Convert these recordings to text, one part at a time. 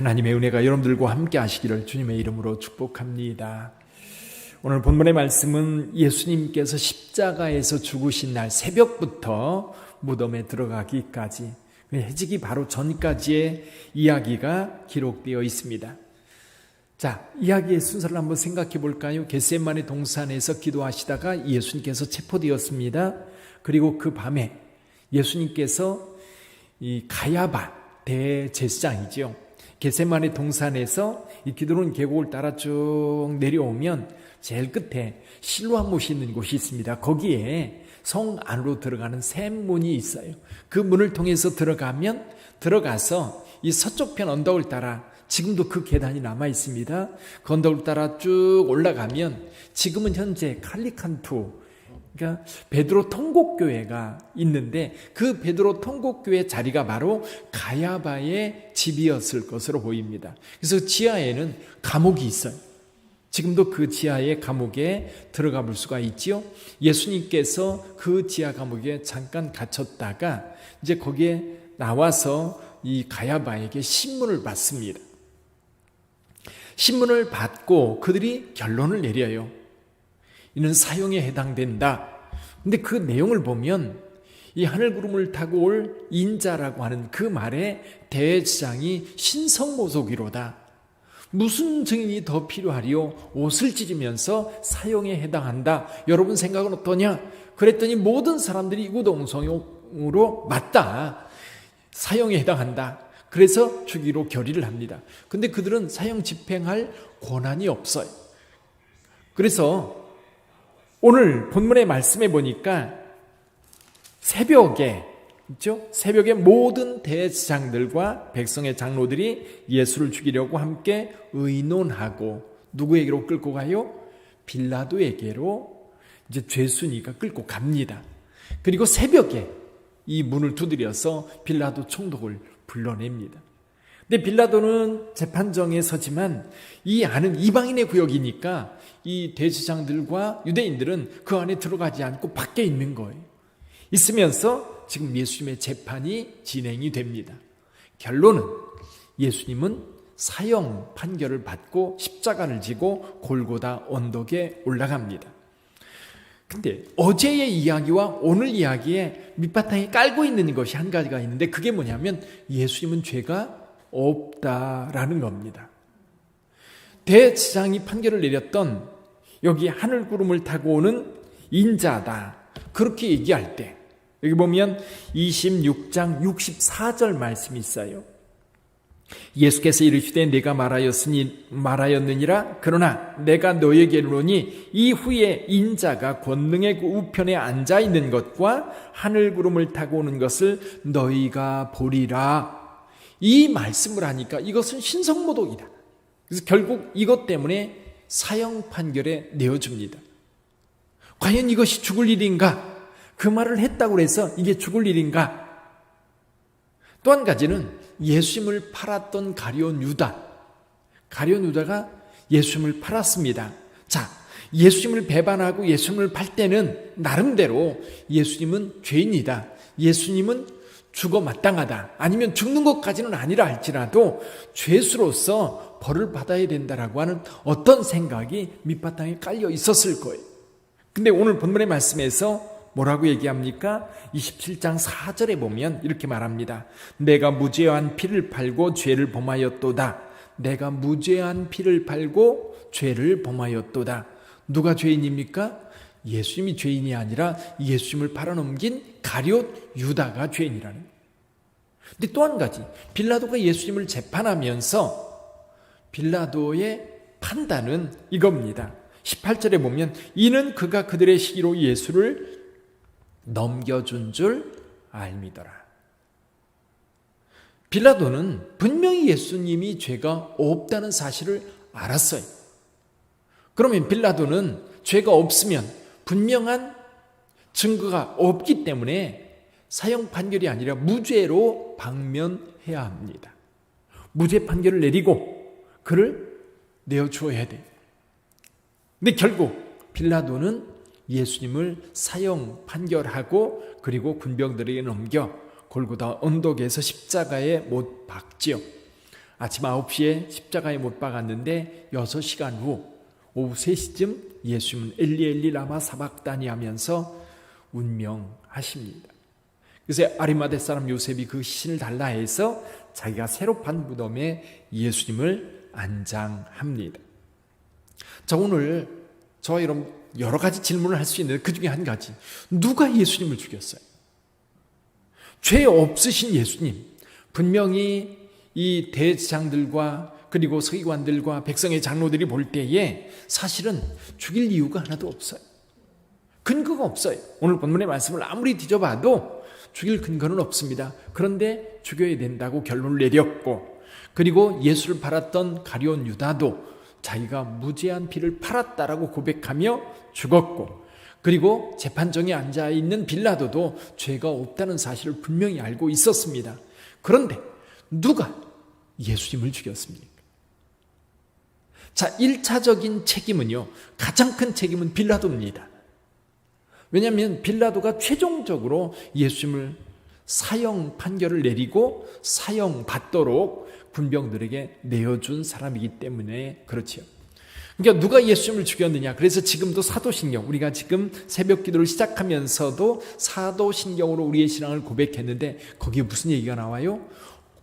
하나님의 은혜가 여러분들과 함께 하시기를 주님의 이름으로 축복합니다. 오늘 본문의 말씀은 예수님께서 십자가에서 죽으신 날 새벽부터 무덤에 들어가기까지, 해지기 바로 전까지의 이야기가 기록되어 있습니다. 자, 이야기의 순서를 한번 생각해 볼까요? 겟세마네 동산에서 기도하시다가 예수님께서 체포되었습니다. 그리고 그 밤에 예수님께서 이 가야바 대제사장이죠. 겟세마네 동산에서 이 기드론 계곡을 따라 쭉 내려오면 제일 끝에 실로암 못이 있는 곳이 있습니다. 거기에 성 안으로 들어가는 샘문이 있어요. 그 문을 통해서 들어가서 이 서쪽편 언덕을 따라, 지금도 그 계단이 남아 있습니다. 그 언덕을 따라 쭉 올라가면 지금은 현재 칼리칸투, 그러니까 베드로 통곡교회가 있는데 그 베드로 통곡교회 자리가 바로 가야바의 집이었을 것으로 보입니다. 그래서 지하에는 감옥이 있어요. 지금도 그 지하의 감옥에 들어가 볼 수가 있지요. 예수님께서 그 지하 감옥에 잠깐 갇혔다가 이제 거기에 나와서 이 가야바에게 신문을 받습니다. 신문을 받고 그들이 결론을 내려요. 이는 사형에 해당된다. 근데 그 내용을 보면 이 하늘구름을 타고 올 인자라고 하는 그 말에 대제사장이 신성모독이로다. 무슨 증인이 더 필요하리요? 옷을 찢으면서 사형에 해당한다. 여러분 생각은 어떠냐? 그랬더니 모든 사람들이 이구동성으로 맞다. 사형에 해당한다. 그래서 주기로 결의를 합니다. 근데 그들은 사형 집행할 권한이 없어요. 그래서 오늘 본문의 말씀에 보니까 새벽에 모든 대제사장들과 백성의 장로들이 예수를 죽이려고 함께 의논하고 누구에게로 끌고 가요? 빌라도에게로 이제 죄수니까 끌고 갑니다. 그리고 새벽에 이 문을 두드려서 빌라도 총독을 불러냅니다. 근데 빌라도는 재판정에 서지만 이 안은 이방인의 구역이니까 이 대제사장들과 유대인들은 그 안에 들어가지 않고 밖에 있는 거예요. 있으면서 지금 예수님의 재판이 진행이 됩니다. 결론은 예수님은 사형 판결을 받고 십자가를 지고 골고다 언덕에 올라갑니다. 근데 어제의 이야기와 오늘 이야기에 밑바탕에 깔고 있는 것이 한 가지가 있는데 그게 뭐냐면 예수님은 죄가 없다라는 겁니다. 대제사장이 판결을 내렸던 여기 하늘구름을 타고 오는 인자다, 그렇게 얘기할 때 여기 보면 26장 64절 말씀이 있어요. 예수께서 이르시되 내가 말하였느니라. 그러나 내가 너에게 이르노니 이후에 인자가 권능의 그 우편에 앉아 있는 것과 하늘구름을 타고 오는 것을 너희가 보리라. 이 말씀을 하니까 이것은 신성모독이다. 그래서 결국 이것 때문에 사형 판결에 내어줍니다. 과연 이것이 죽을 일인가? 그 말을 했다고 해서 이게 죽을 일인가? 또 한 가지는 예수님을 팔았던 가룟 유다가 예수님을 팔았습니다. 자, 예수님을 배반하고 예수님을 팔 때는 나름대로 예수님은 죄인이다, 예수님은 죽어 마땅하다, 아니면 죽는 것까지는 아니라 할지라도 죄수로서 벌을 받아야 된다라고 하는 어떤 생각이 밑바탕에 깔려 있었을 거예요. 근데 오늘 본문의 말씀에서 뭐라고 얘기합니까? 27장 4절에 보면 이렇게 말합니다. 내가 무죄한 피를 팔고 죄를 범하였도다. 내가 무죄한 피를 팔고 죄를 범하였도다. 누가 죄인입니까? 예수님이 죄인이 아니라 예수님을 팔아넘긴 가룟 유다가 죄인이라는. 근데 또 한 가지, 빌라도가 예수님을 재판하면서 빌라도의 판단은 이겁니다. 18절에 보면 이는 그가 그들의 시기로 예수를 넘겨준 줄 알미더라. 빌라도는 분명히 예수님이 죄가 없다는 사실을 알았어요. 그러면 빌라도는 죄가 없으면 분명한 증거가 없기 때문에 사형 판결이 아니라 무죄로 방면해야 합니다. 무죄 판결을 내리고 그를 내어주어야 돼요. 근데 결국 빌라도는 예수님을 사형 판결하고 그리고 군병들에게 넘겨 골고다 언덕에서 십자가에 못 박지요. 아침 9시에 십자가에 못 박았는데 6시간 후 오후 3시쯤 예수님은 엘리 엘리 라마 사박다니 하면서 운명하십니다. 그래서 아리마대 사람 요셉이 그 신을 달라 해서 자기가 새로 판 무덤에 예수님을 안장합니다. 자, 오늘 저와 여러분 여러 가지 질문을 할 수 있는데 그 중에 한 가지, 누가 예수님을 죽였어요? 죄 없으신 예수님, 분명히 이 대제사장들과 그리고 서기관들과 백성의 장로들이 볼 때에 사실은 죽일 이유가 하나도 없어요. 근거가 없어요. 오늘 본문의 말씀을 아무리 뒤져봐도 죽일 근거는 없습니다. 그런데 죽여야 된다고 결론을 내렸고, 그리고 예수를 팔았던 가룟 유다도 자기가 무죄한 피를 팔았다라고 고백하며 죽었고, 그리고 재판정에 앉아있는 빌라도도 죄가 없다는 사실을 분명히 알고 있었습니다. 그런데 누가 예수님을 죽였습니까? 자, 1차적인 책임은요, 가장 큰 책임은 빌라도입니다. 왜냐하면 빌라도가 최종적으로 예수님을 사형 판결을 내리고 사형받도록 군병들에게 내어준 사람이기 때문에 그렇지요. 그러니까 누가 예수님을 죽였느냐? 그래서 지금도 사도신경, 우리가 지금 새벽 기도를 시작하면서도 사도신경으로 우리의 신앙을 고백했는데 거기에 무슨 얘기가 나와요?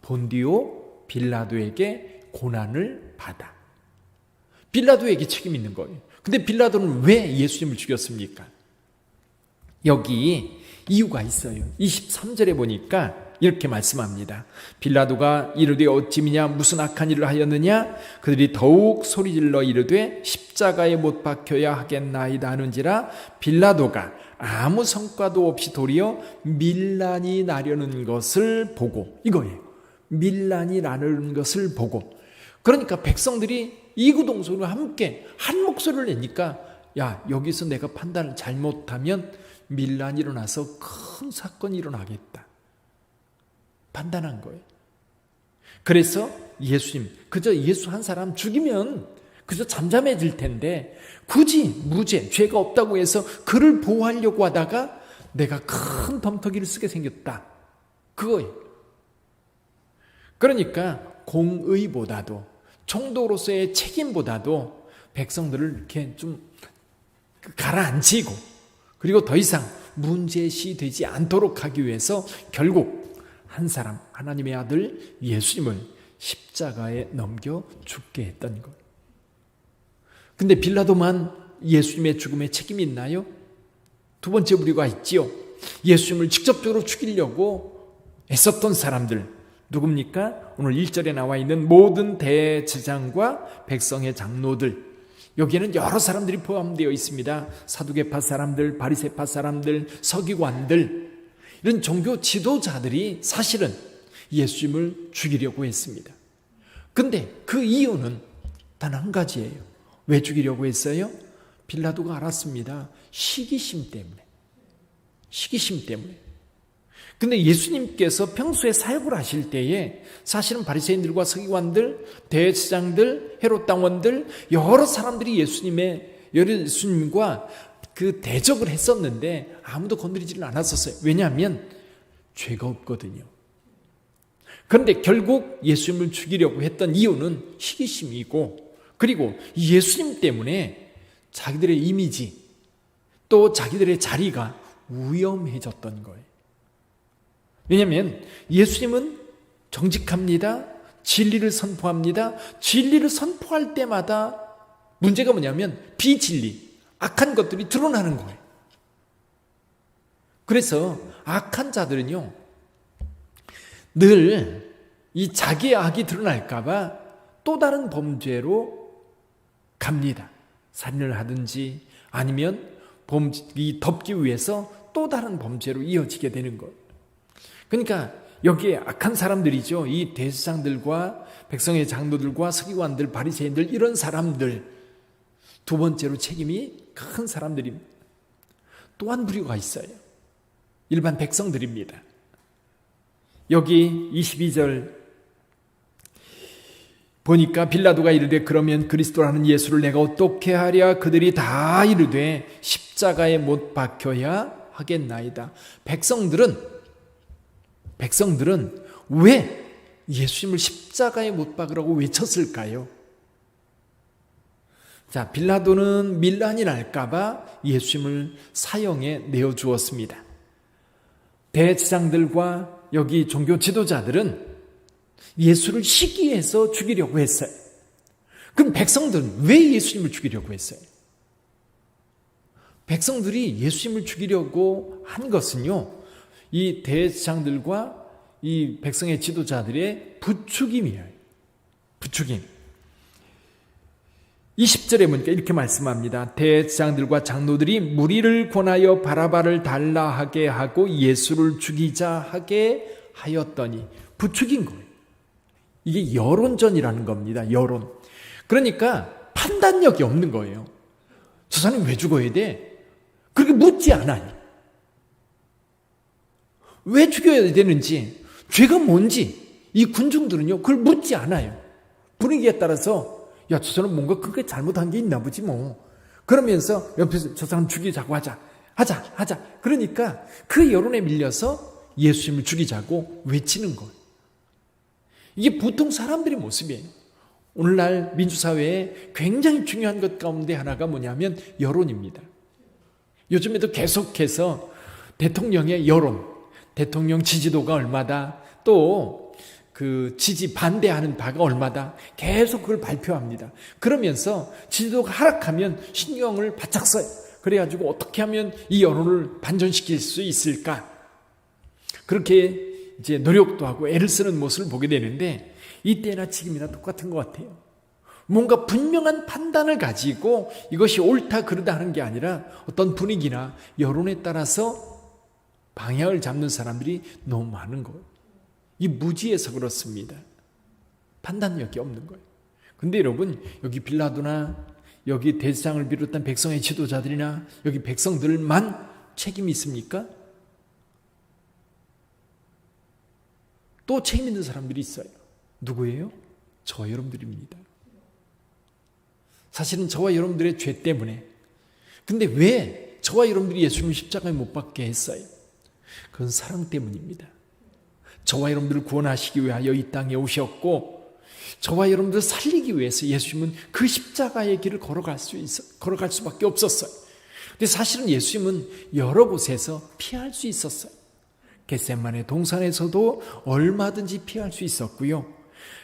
본디오 빌라도에게 고난을 받아. 빌라도에게 책임이 있는 거예요. 근데 빌라도는 왜 예수님을 죽였습니까? 여기 이유가 있어요. 23절에 보니까 이렇게 말씀합니다. 빌라도가 이르되 어찌미냐 무슨 악한 일을 하였느냐? 그들이 더욱 소리질러 이르되 십자가에 못 박혀야 하겠나이다 하는지라 빌라도가 아무 성과도 없이 도리어 밀란이 나려는 것을 보고, 이거예요. 밀란이 나려는 것을 보고. 그러니까 백성들이 이구동성으로 함께 한 목소리를 내니까, 야, 여기서 내가 판단을 잘못하면 밀란이 일어나서 큰 사건이 일어나겠다 판단한 거예요. 그래서 예수님, 그저 예수 한 사람 죽이면 그저 잠잠해질 텐데 굳이 무죄, 죄가 없다고 해서 그를 보호하려고 하다가 내가 큰 덤터기를 쓰게 생겼다, 그거예요. 그러니까 공의보다도, 총독으로서의 책임보다도 백성들을 이렇게 좀 가라앉히고, 그리고 더 이상 문제시 되지 않도록 하기 위해서 결국 한 사람, 하나님의 아들 예수님을 십자가에 넘겨 죽게 했던 것. 근데 빌라도만 예수님의 죽음에 책임이 있나요? 두 번째 부류가 있지요. 예수님을 직접적으로 죽이려고 애썼던 사람들, 누굽니까? 오늘 1절에 나와 있는 모든 대제사장과 백성의 장로들, 여기에는 여러 사람들이 포함되어 있습니다. 사두개파 사람들, 바리새파 사람들, 서기관들, 이런 종교 지도자들이 사실은 예수님을 죽이려고 했습니다. 근데 그 이유는 단 한 가지예요. 왜 죽이려고 했어요? 빌라도가 알았습니다. 시기심 때문에. 시기심 때문에. 근데 예수님께서 평소에 사역을 하실 때에 사실은 바리새인들과 서기관들, 대제사장들, 헤롯 당원들, 여러 사람들이 예수님과 그 대적을 했었는데 아무도 건드리지를 않았었어요. 왜냐하면 죄가 없거든요. 그런데 결국 예수님을 죽이려고 했던 이유는 시기심이고, 그리고 예수님 때문에 자기들의 이미지, 또 자기들의 자리가 위험해졌던 거예요. 왜냐하면 예수님은 정직합니다. 진리를 선포합니다. 진리를 선포할 때마다 문제가 뭐냐면 비진리, 악한 것들이 드러나는 거예요. 그래서 악한 자들은요, 늘 이 자기의 악이 드러날까 봐 또 다른 범죄로 갑니다. 살인을 하든지 아니면 이 덮기 위해서 또 다른 범죄로 이어지게 되는 거예요. 그러니까 여기에 악한 사람들이죠. 이 대제사장들과 백성의 장로들과 서기관들, 바리새인들, 이런 사람들, 두 번째로 책임이 큰 사람들입니다. 또 한 부류가 있어요. 일반 백성들입니다. 여기 22절 보니까 빌라도가 이르되 그러면 그리스도라는 예수를 내가 어떻게 하랴? 그들이 다 이르되 십자가에 못 박혀야 하겠나이다. 백성들은 왜 예수님을 십자가에 못 박으라고 외쳤을까요? 자, 빌라도는 밀란이 날까봐 예수님을 사형에 내어주었습니다. 대제사장들과 여기 종교 지도자들은 예수를 시기해서 죽이려고 했어요. 그럼 백성들은 왜 예수님을 죽이려고 했어요? 백성들이 예수님을 죽이려고 한 것은요, 이 대제사장들과 이 백성의 지도자들의 부추김이에요. 부추김. 20절에 보니까 이렇게 말씀합니다. 대제사장들과 장로들이 무리를 권하여 바라바를 달라 하게 하고 예수를 죽이자 하게 하였더니, 부추긴 거예요. 이게 여론전이라는 겁니다. 여론. 그러니까 판단력이 없는 거예요. 저 사람이 왜 죽어야 돼? 그렇게 묻지 않아요. 왜 죽여야 되는지, 죄가 뭔지 이 군중들은요, 그걸 묻지 않아요. 분위기에 따라서 야, 저 사람 뭔가 크게 잘못한 게 있나 보지 뭐. 그러면서 옆에서 저 사람 죽이자고 하자. 그러니까 그 여론에 밀려서 예수님을 죽이자고 외치는 거예요. 이게 보통 사람들의 모습이에요. 오늘날 민주사회에 굉장히 중요한 것 가운데 하나가 뭐냐면 여론입니다. 요즘에도 계속해서 대통령의 여론, 대통령 지지도가 얼마다, 또 그 지지 반대하는 바가 얼마다, 계속 그걸 발표합니다. 그러면서 지지도가 하락하면 신경을 바짝 써요. 그래가지고 어떻게 하면 이 여론을 반전시킬 수 있을까? 그렇게 이제 노력도 하고 애를 쓰는 모습을 보게 되는데, 이때나 지금이나 똑같은 것 같아요. 뭔가 분명한 판단을 가지고 이것이 옳다 그르다 하는 게 아니라 어떤 분위기나 여론에 따라서 방향을 잡는 사람들이 너무 많은 거예요. 이 무지해서 그렇습니다. 판단력이 없는 거예요. 근데 여러분, 여기 빌라도나 여기 대제사장을 비롯한 백성의 지도자들이나 여기 백성들만 책임이 있습니까? 또 책임 있는 사람들이 있어요. 누구예요? 저와 여러분들입니다. 사실은 저와 여러분들의 죄 때문에. 근데 왜 저와 여러분들이 예수님을 십자가에 못 박게 했어요? 그건 사랑 때문입니다. 저와 여러분들을 구원하시기 위하여 이 땅에 오셨고, 저와 여러분들을 살리기 위해서 예수님은 그 십자가의 길을 걸어갈 수밖에 없었어요. 근데 사실은 예수님은 여러 곳에서 피할 수 있었어요. 겟세마네 동산에서도 얼마든지 피할 수 있었고요.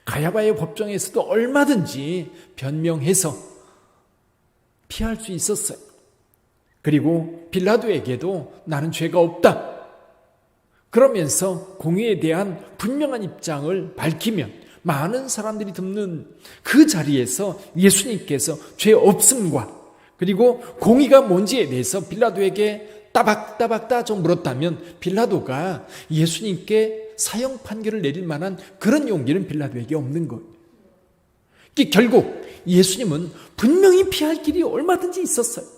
가야바의 법정에서도 얼마든지 변명해서 피할 수 있었어요. 그리고 빌라도에게도 나는 죄가 없다, 그러면서 공의에 대한 분명한 입장을 밝히면 많은 사람들이 듣는 그 자리에서 예수님께서 죄 없음과 그리고 공의가 뭔지에 대해서 빌라도에게 따박따박 따져 물었다면 빌라도가 예수님께 사형 판결을 내릴 만한 그런 용기는 빌라도에게 없는 거예요. 결국 예수님은 분명히 피할 길이 얼마든지 있었어요.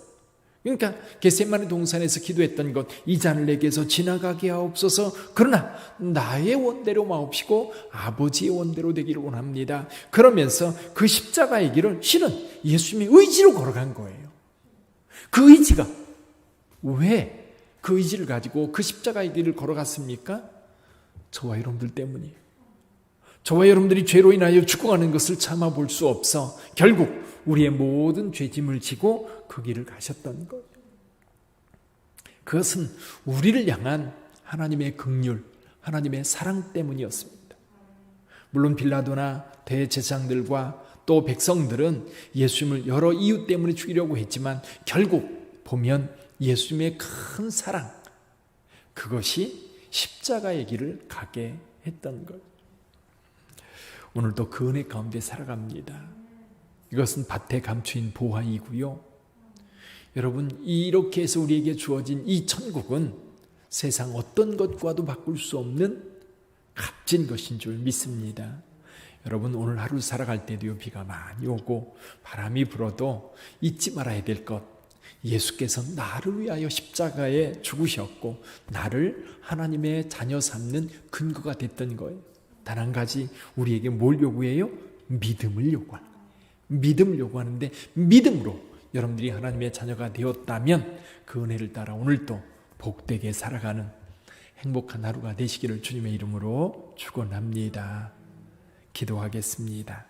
그러니까 겟세마네 동산에서 기도했던 것, 이 잔을 내게서 지나가게 하옵소서, 그러나 나의 원대로 마옵시고 아버지의 원대로 되기를 원합니다. 그러면서 그 십자가의 길을 실은 예수님의 의지로 걸어간 거예요. 그 의지가, 왜 그 의지를 가지고 그 십자가의 길을 걸어갔습니까? 저와 여러분들 때문이에요. 저와 여러분들이 죄로 인하여 죽어가는 것을 참아볼 수 없어 결국 우리의 모든 죄짐을 지고 그 길을 가셨던 거예요. 그것은 우리를 향한 하나님의 긍휼, 하나님의 사랑 때문이었습니다. 물론 빌라도나 대제사장들과 또 백성들은 예수님을 여러 이유 때문에 죽이려고 했지만 결국 보면 예수님의 큰 사랑, 그것이 십자가의 길을 가게 했던 것. 오늘도 그 은혜 가운데 살아갑니다. 이것은 밭에 감추인 보화이고요. 여러분, 이렇게 해서 우리에게 주어진 이 천국은 세상 어떤 것과도 바꿀 수 없는 값진 것인 줄 믿습니다. 여러분, 오늘 하루 살아갈 때도요, 비가 많이 오고 바람이 불어도 잊지 말아야 될 것, 예수께서 나를 위하여 십자가에 죽으셨고 나를 하나님의 자녀 삼는 근거가 됐던 거예요. 단 한 가지, 우리에게 뭘 요구해요? 믿음을 요구하는 거예요. 믿음을 요구하는데, 믿음으로 여러분들이 하나님의 자녀가 되었다면 그 은혜를 따라 오늘도 복되게 살아가는 행복한 하루가 되시기를 주님의 이름으로 축원합니다. 기도하겠습니다.